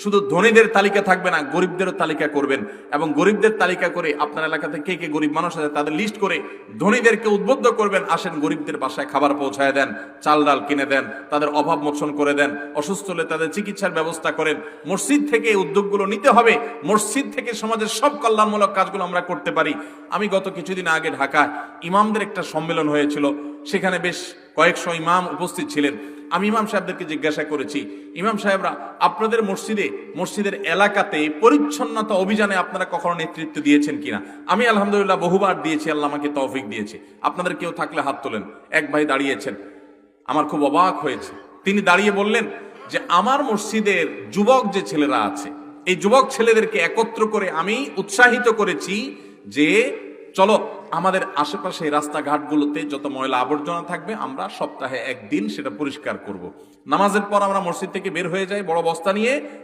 শুধু ধনীদের তালিকা থাকবে না, গরিবদেরও তালিকা করবেন, এবং গরিবদের তালিকা করে আপনার এলাকাতে কে কে গরিব মানুষ আছে তাদের লিস্ট করে ধনীদেরকে উদ্বুদ্ধ করবেন, আসেন গরিবদের বাসায় খাবার পৌঁছায় দেন, চাল ডাল কিনে দেন, তাদের অভাব মোচন করে দেন, অসুস্থ হলে তাদের চিকিৎসার ব্যবস্থা করেন। মসজিদ থেকে এই উদ্যোগগুলো নিতে হবে, মসজিদ থেকে সমাজের সব কল্যাণমূলক কাজগুলো আমরা করতে পারি। আমি গত কিছুদিন আগে ঢাকায় ইমামদের একটা সম্মেলন হয়েছিল, সেখানে বেশ কয়েকশো ইমাম উপস্থিত ছিলেন। আমি ইমাম সাহেবদেরকে জিজ্ঞাসা করেছি, ইমাম সাহেবরা আপনাদের মসজিদের এলাকাতে পরিচ্ছন্নতা অভিযানে আপনারা কখনো নেতৃত্ব দিয়েছেন কিনা? আমি আলহামদুলিল্লাহ বহুবার দিয়েছি, আল্লাহ আমাকে তৌফিক দিয়েছে। আপনাদের কেউ থাকলে হাত তোলেন। এক ভাই দাঁড়িয়েছেন, আমার খুব অবাক হয়েছে। তিনি দাঁড়িয়ে বললেন যে আমার মসজিদের যুবক যে ছেলেরা আছে, এই যুবক ছেলেদেরকে একত্র করে আমি উৎসাহিত করেছি যে চলো আমাদের আশেপাশে রাস্তাঘাটগুলোতে যত ময়লা আবর্জনা থাকবে আমরা সপ্তাহে একদিন সেটা পরিষ্কার করব। নামাজের পর আমরা মসজিদ থেকে বের হয়ে যাই বড় বস্তা নিয়ে,